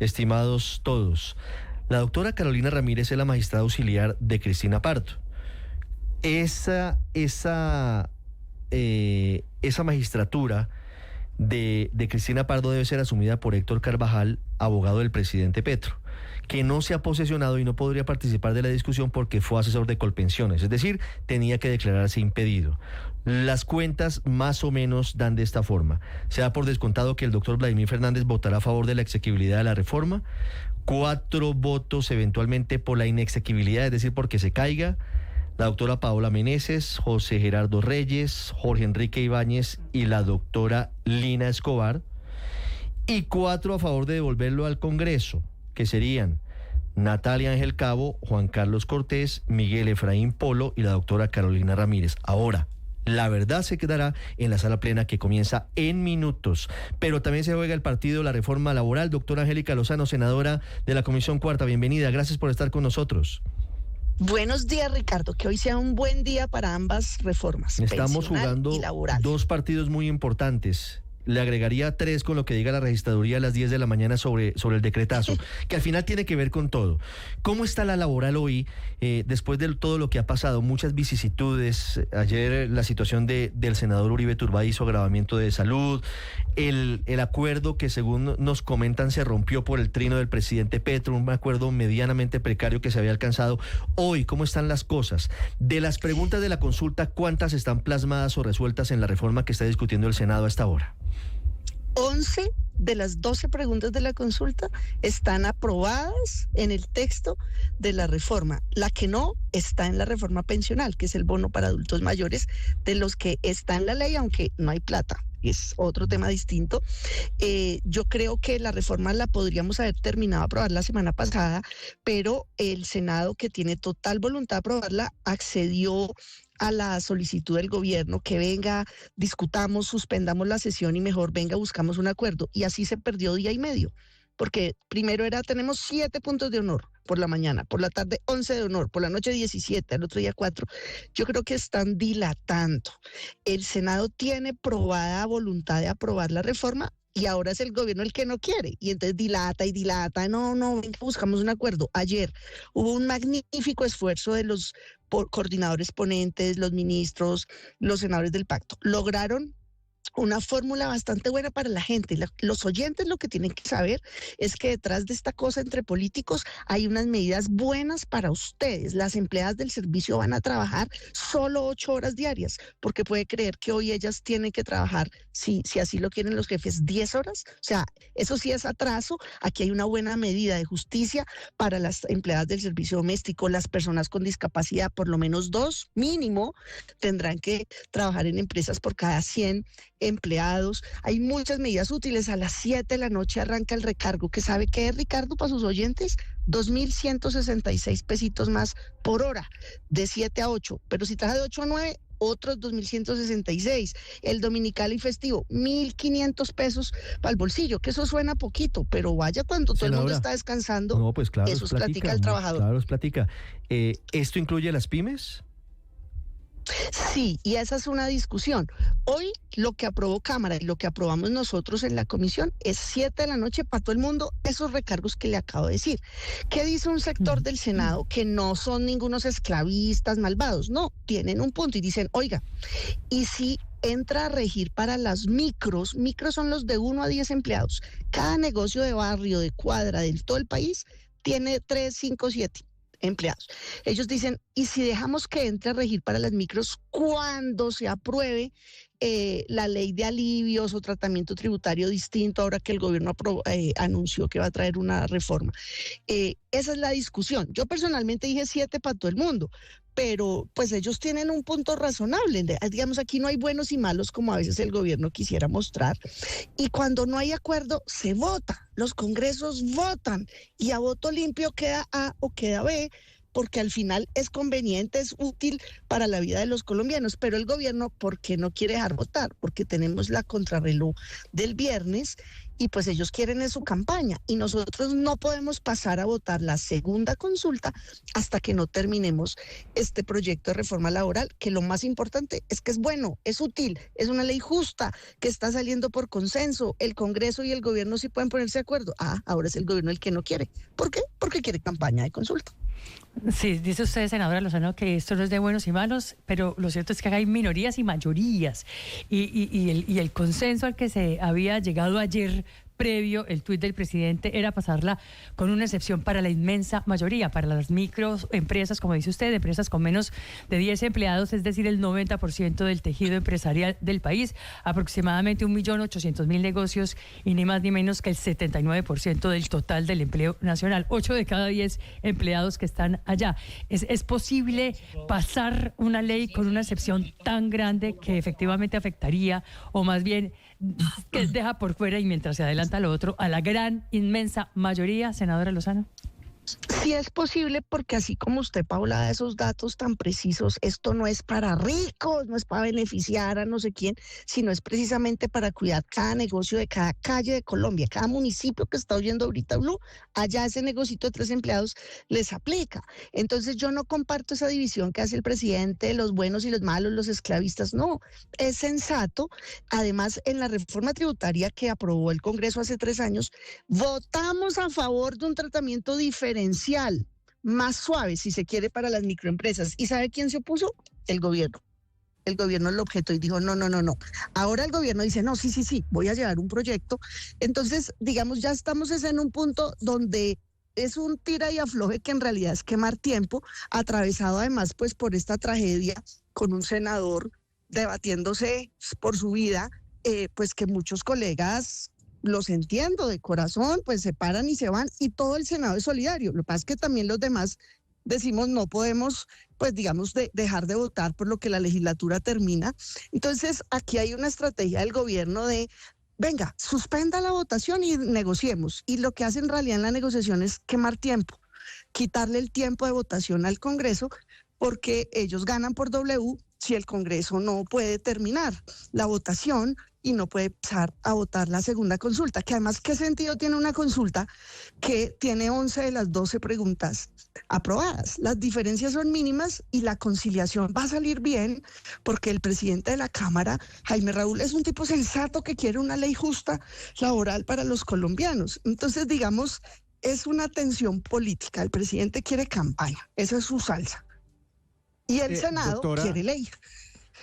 estimados todos. La doctora Carolina Ramírez es la magistrada auxiliar de Cristina Pardo. Esa magistratura de Cristina Pardo debe ser asumida por Héctor Carvajal, abogado del presidente Petro, que no se ha posesionado y no podría participar de la discusión porque fue asesor de Colpensiones, es decir, tenía que declararse impedido. Las cuentas más o menos dan de esta forma. Se da por descontado que el doctor Vladimir Fernández votará a favor de la exequibilidad de la reforma, 4 votos eventualmente por la inexequibilidad, es decir, porque se caiga, la doctora Paola Meneses, José Gerardo Reyes, Jorge Enrique Ibáñez y la doctora Lina Escobar, y 4 a favor de devolverlo al Congreso, que serían Natalia Ángel Cabo, Juan Carlos Cortés, Miguel Efraín Polo y la doctora Carolina Ramírez. Ahora, la verdad se quedará en la sala plena que comienza en minutos. Pero también se juega el partido, la reforma laboral. Doctora Angélica Lozano, senadora de la Comisión Cuarta, bienvenida. Gracias por estar con nosotros. Buenos días, Ricardo. Que hoy sea un buen día para ambas reformas. Estamos jugando 2 partidos muy importantes. Le agregaría 3 con lo que diga la registraduría a las 10 de la mañana sobre el decretazo, que al final tiene que ver con todo. ¿Cómo está la laboral hoy, después de todo lo que ha pasado? Muchas vicisitudes. Ayer la situación del senador Uribe Turbay, su agravamiento de salud, el acuerdo que según nos comentan se rompió por el trino del presidente Petro, un acuerdo medianamente precario que se había alcanzado. Hoy, ¿cómo están las cosas? De las preguntas de la consulta, ¿cuántas están plasmadas o resueltas en la reforma que está discutiendo el Senado a esta hora? 11 de las 12 preguntas de la consulta están aprobadas en el texto de la reforma. La que no está en la reforma pensional, que es el bono para adultos mayores, de los que está en la ley, aunque no hay plata. Es otro tema distinto. Yo creo que la reforma la podríamos haber terminado de aprobar la semana pasada, pero el Senado, que tiene total voluntad de aprobarla, accedió a la solicitud del gobierno que venga, discutamos, suspendamos la sesión y mejor venga, buscamos un acuerdo. Y así se perdió día y medio, porque primero tenemos 7 puntos de honor por la mañana, por la tarde 11 de honor, por la noche 17, al otro día 4. Yo creo que están dilatando. El Senado tiene probada voluntad de aprobar la reforma, y ahora es el gobierno el que no quiere, y entonces dilata y dilata. No, venga, buscamos un acuerdo. Ayer hubo un magnífico esfuerzo de los coordinadores ponentes, los ministros, los senadores del pacto. Lograron una fórmula bastante buena para la gente. Los oyentes lo que tienen que saber es que detrás de esta cosa entre políticos hay unas medidas buenas para ustedes. Las empleadas del servicio van a trabajar solo 8 horas diarias, porque puede creer que hoy ellas tienen que trabajar, si así lo quieren los jefes, 10 horas. O sea, eso sí es atraso. Aquí hay una buena medida de justicia para las empleadas del servicio doméstico. Las personas con discapacidad, por lo menos 2 mínimo, tendrán que trabajar en empresas por cada 100 empleados. Hay muchas medidas útiles. A las 7 de la noche arranca el recargo, que sabe qué es, Ricardo, para sus oyentes, 2.166 pesitos más por hora, de 7 a 8, pero si trabaja de 8 a 9, otros 2.166. El dominical y festivo, 1.500 pesos para el bolsillo, que eso suena poquito, pero vaya, cuando todo el mundo está descansando, no, pues claro, eso es platica el trabajador. Claro, es platica. ¿Esto incluye las pymes? Sí, y esa es una discusión. Hoy lo que aprobó Cámara y lo que aprobamos nosotros en la comisión es 7 de la noche para todo el mundo, esos recargos que le acabo de decir. ¿Qué dice un sector del Senado? Que no son ningunos esclavistas malvados, no, tienen un punto y dicen, oiga, ¿y si entra a regir para las micros son los de 1 a 10 empleados? Cada negocio de barrio, de cuadra, de todo el país, tiene 3, 5, 7 empleados. Ellos dicen, ¿y si dejamos que entre a regir para las micros cuando se apruebe la ley de alivios o tratamiento tributario distinto, ahora que el gobierno anunció que va a traer una reforma? Esa es la discusión. Yo personalmente dije 7 para todo el mundo, pero pues ellos tienen un punto razonable. Digamos, aquí no hay buenos y malos como a veces el gobierno quisiera mostrar, y cuando no hay acuerdo se vota, los congresos votan y a voto limpio queda A o queda B, porque al final es conveniente, es útil para la vida de los colombianos. Pero el gobierno, ¿por qué no quiere dejar votar? Porque tenemos la contrarreloj del viernes y pues ellos quieren en su campaña y nosotros no podemos pasar a votar la segunda consulta hasta que no terminemos este proyecto de reforma laboral, que lo más importante es que es bueno, es útil, es una ley justa, que está saliendo por consenso, el Congreso y el gobierno sí pueden ponerse de acuerdo. Ahora es el gobierno el que no quiere. ¿Por qué? Porque quiere campaña de consulta. Sí, dice usted, senadora Lozano, que esto no es de buenos y malos, pero lo cierto es que hay minorías y mayorías. Y el consenso al que se había llegado ayer, previo, el tuit del presidente, era pasarla con una excepción para la inmensa mayoría, para las microempresas, como dice usted, empresas con menos de 10 empleados, es decir, el 90% del tejido empresarial del país, aproximadamente 1.800.000 negocios y ni más ni menos que el 79% del total del empleo nacional, 8 de cada 10 empleados que están allá. ¿Es posible pasar una ley con una excepción tan grande que efectivamente afectaría, o más bien que deja por fuera, y mientras se adelanta lo otro, a la gran, inmensa mayoría, senadora Lozano? Sí es posible, porque así como usted, Paula, da esos datos tan precisos, esto no es para ricos, no es para beneficiar a no sé quién, sino es precisamente para cuidar cada negocio de cada calle de Colombia, cada municipio que está oyendo ahorita Blue, allá ese negocito de 3 empleados les aplica. Entonces yo no comparto esa división que hace el presidente, los buenos y los malos, los esclavistas, no, es sensato. Además, en la reforma tributaria que aprobó el Congreso hace 3 años, votamos a favor de un tratamiento diferencial, más suave, si se quiere, para las microempresas. ¿Y sabe quién se opuso? El gobierno. El gobierno lo objetó y dijo, no. Ahora el gobierno dice, no, sí, voy a llevar un proyecto. Entonces, digamos, ya estamos en un punto donde es un tira y afloje que en realidad es quemar tiempo, atravesado además pues por esta tragedia con un senador debatiéndose por su vida, pues que muchos colegas, los entiendo de corazón, pues se paran y se van, y todo el Senado es solidario. Lo que pasa es que también los demás decimos no podemos, pues digamos, dejar de votar por lo que la legislatura termina. Entonces aquí hay una estrategia del gobierno de, venga, suspenda la votación y negociemos. Y lo que hace en realidad en la negociación es quemar tiempo, quitarle el tiempo de votación al Congreso, porque ellos ganan por W si el Congreso no puede terminar la votación y no puede empezar a votar la segunda consulta, que además, ¿qué sentido tiene una consulta que tiene 11 de las 12 preguntas aprobadas? Las diferencias son mínimas y la conciliación va a salir bien, porque el presidente de la Cámara, Jaime Raúl, es un tipo sensato que quiere una ley justa laboral para los colombianos. Entonces, digamos, es una tensión política. El presidente quiere campaña, esa es su salsa. Y el Senado quiere ley.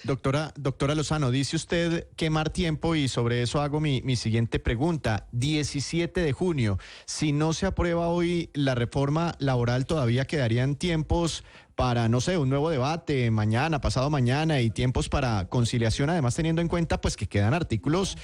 Doctora Lozano, dice usted quemar tiempo, y sobre eso hago mi siguiente pregunta. 17 de junio, si no se aprueba hoy la reforma laboral, ¿todavía quedarían tiempos para, no sé, un nuevo debate mañana, pasado mañana, y tiempos para conciliación, además teniendo en cuenta pues que quedan artículos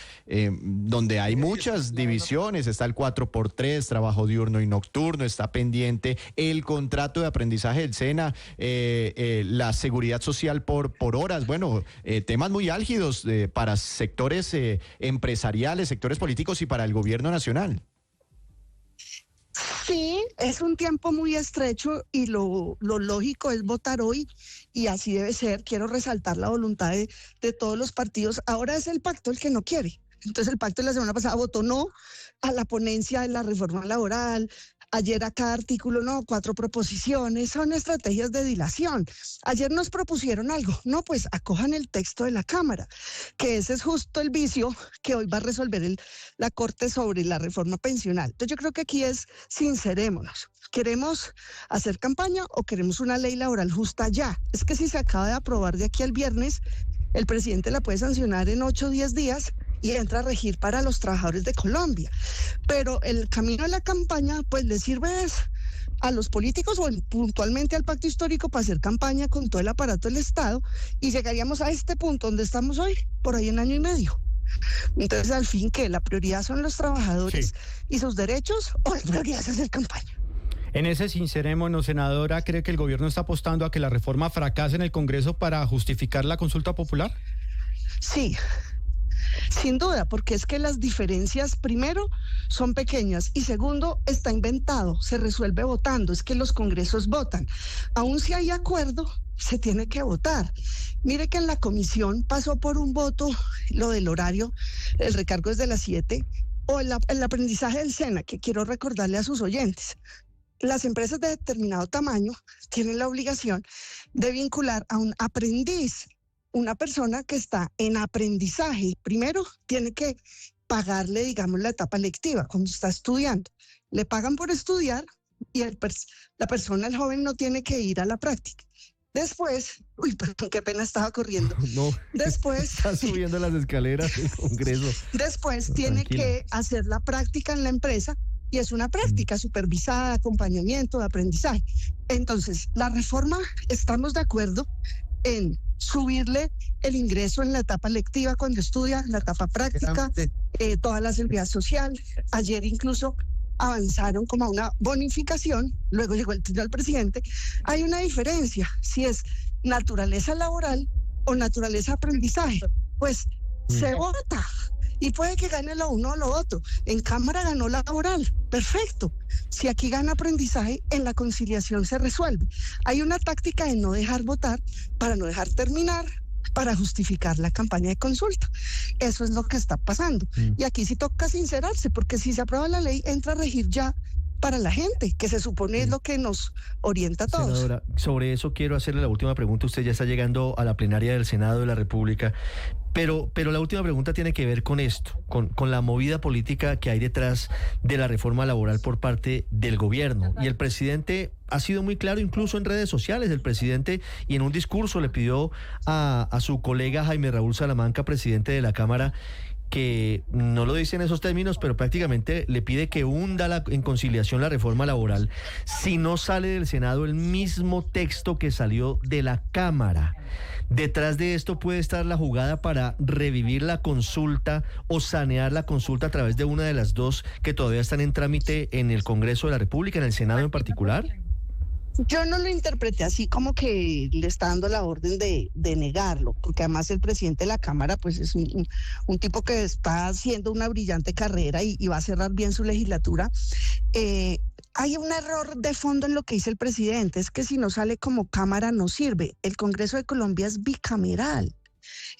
donde hay muchas divisiones? Está el 4x3, trabajo diurno y nocturno, está pendiente el contrato de aprendizaje del SENA, la seguridad social por horas, bueno, temas muy álgidos para sectores empresariales, sectores políticos y para el gobierno nacional. Sí, es un tiempo muy estrecho y lo lógico es votar hoy, y así debe ser. Quiero resaltar la voluntad de todos los partidos. Ahora es el pacto el que no quiere. Entonces el pacto de la semana pasada votó no a la ponencia de la reforma laboral. Ayer a cada artículo no, 4 proposiciones, son estrategias de dilación. Ayer nos propusieron algo, no, pues acojan el texto de la Cámara, que ese es justo el vicio que hoy va a resolver la Corte sobre la reforma pensional. Entonces yo creo que aquí es, sincerémonos, ¿queremos hacer campaña o queremos una ley laboral justa ya? Es que si se acaba de aprobar de aquí al viernes, el presidente la puede sancionar en 8 o 10 días y entra a regir para los trabajadores de Colombia. Pero el camino de la campaña, pues le sirve a los políticos o puntualmente al pacto histórico para hacer campaña con todo el aparato del Estado, y llegaríamos a este punto donde estamos hoy, por ahí en año y medio. Entonces, al fin, ¿qué? ¿La prioridad son los trabajadores y sus derechos, o la prioridad es hacer campaña? En ese sincerémonos, senadora, ¿cree que el gobierno está apostando a que la reforma fracase en el Congreso para justificar la consulta popular? Sí, sin duda, porque es que las diferencias, primero, son pequeñas, y segundo, está inventado, se resuelve votando, es que los congresos votan. Aún si hay acuerdo, se tiene que votar. Mire que en la comisión pasó por un voto lo del horario, el recargo es de las 7, O el aprendizaje del SENA, que quiero recordarle a sus oyentes. Las empresas de determinado tamaño tienen la obligación de vincular a un aprendiz, una persona que está en aprendizaje. Primero tiene que pagarle, digamos, la etapa lectiva cuando está estudiando. Le pagan por estudiar y la persona, el joven, no tiene que ir a la práctica. Después, perdón, qué pena, estaba corriendo. No, después está subiendo las escaleras del Congreso. Después tiene que hacer la práctica en la empresa y es una práctica supervisada, acompañamiento, de aprendizaje. Entonces, la reforma, estamos de acuerdo en subirle el ingreso en la etapa lectiva cuando estudia, en la etapa práctica, toda la seguridad social. Ayer incluso avanzaron como a una bonificación, luego llegó el turno al presidente. Hay una diferencia, si es naturaleza laboral o naturaleza aprendizaje, pues se vota y puede que gane lo uno o lo otro. En Cámara ganó laboral, perfecto. Si aquí gana aprendizaje, en la conciliación se resuelve. Hay una táctica de no dejar votar para no dejar terminar, para justificar la campaña de consulta. Eso es lo que está pasando. Y aquí sí toca sincerarse, porque si se aprueba la ley, entra a regir ya para la gente, que se supone es lo que nos orienta a todos. Senadora, sobre eso quiero hacerle la última pregunta. Usted ya está llegando a la plenaria del Senado de la República, pero la última pregunta tiene que ver con esto, con la movida política que hay detrás de la reforma laboral por parte del gobierno. Y el presidente ha sido muy claro, incluso en redes sociales. El presidente, y en un discurso, le pidió a su colega Jaime Raúl Salamanca, presidente de la Cámara, que no lo dice en esos términos, pero prácticamente le pide que hunda en conciliación la reforma laboral si no sale del Senado el mismo texto que salió de la Cámara. Detrás de esto puede estar la jugada para revivir la consulta o sanear la consulta a través de una de las dos que todavía están en trámite en el Congreso de la República, en el Senado en particular. Yo no lo interpreté así como que le está dando la orden de negarlo, porque además el presidente de la Cámara pues es un tipo que está haciendo una brillante carrera y va a cerrar bien su legislatura. Hay un error de fondo en lo que dice el presidente, es que si no sale como Cámara no sirve. El Congreso de Colombia es bicameral.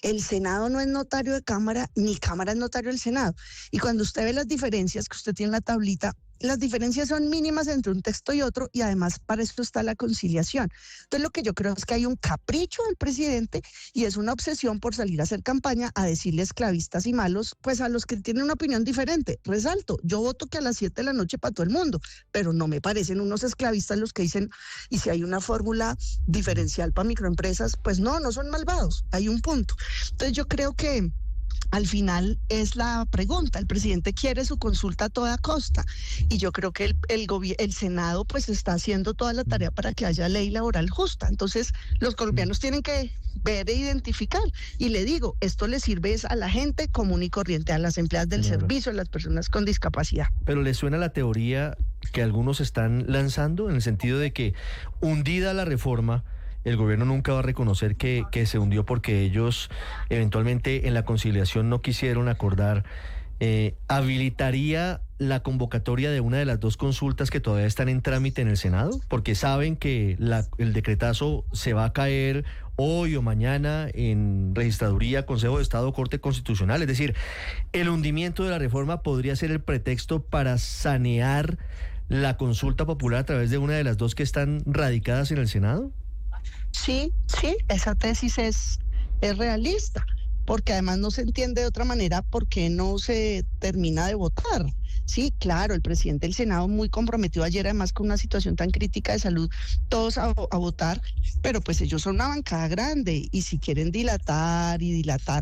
El Senado no es notario de Cámara, ni Cámara es notario del Senado. Y cuando usted ve las diferencias que usted tiene en la tablita, las diferencias son mínimas entre un texto y otro, y además para esto está la conciliación. Entonces lo que yo creo es que hay un capricho del presidente y es una obsesión por salir a hacer campaña a decirle esclavistas y malos, pues a los que tienen una opinión diferente. Resalto, yo voto que a las 7 de la noche para todo el mundo, pero no me parecen unos esclavistas los que dicen, y si hay una fórmula diferencial para microempresas, pues no son malvados, hay un punto. Entonces yo creo que al final es la pregunta. El presidente quiere su consulta a toda costa y yo creo que el Senado pues está haciendo toda la tarea para que haya ley laboral justa. Entonces los colombianos tienen que ver e identificar, y le digo, esto le sirve a la gente común y corriente, a las empleadas del servicio, a las personas con discapacidad. Pero ¿le suena la teoría que algunos están lanzando en el sentido de que, hundida la reforma, el gobierno nunca va a reconocer que se hundió porque ellos eventualmente en la conciliación no quisieron acordar? ¿Habilitaría la convocatoria de una de las dos consultas que todavía están en trámite en el Senado? Porque saben que el decretazo se va a caer hoy o mañana en Registraduría, Consejo de Estado, Corte Constitucional. Es decir, el hundimiento de la reforma podría ser el pretexto para sanear la consulta popular a través de una de las dos que están radicadas en el Senado. Sí, esa tesis es realista, porque además no se entiende de otra manera por qué no se termina de votar. Sí, claro, el presidente del Senado muy comprometido ayer, además con una situación tan crítica de salud, todos a votar, pero pues ellos son una bancada grande y si quieren dilatar,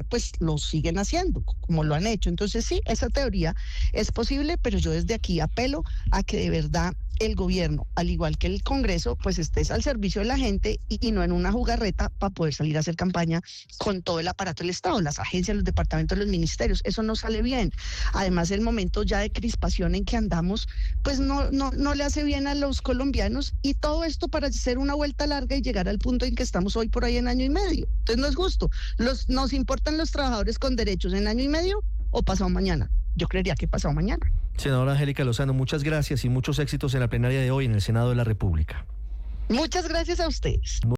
pues lo siguen haciendo, como lo han hecho. Entonces sí, esa teoría es posible, pero yo desde aquí apelo a que de verdad el gobierno, al igual que el Congreso, pues estés al servicio de la gente y no en una jugarreta para poder salir a hacer campaña con todo el aparato del Estado, las agencias, los departamentos, los ministerios. Eso no sale bien. Además, el momento ya de crispación en que andamos, pues no le hace bien a los colombianos, y todo esto para hacer una vuelta larga y llegar al punto en que estamos hoy por ahí en año y medio. Entonces no es justo. ¿Nos importan los trabajadores con derechos en año y medio o pasado mañana? Yo creería que pasado mañana. Senadora Angélica Lozano, muchas gracias y muchos éxitos en la plenaria de hoy en el Senado de la República. Muchas gracias a ustedes.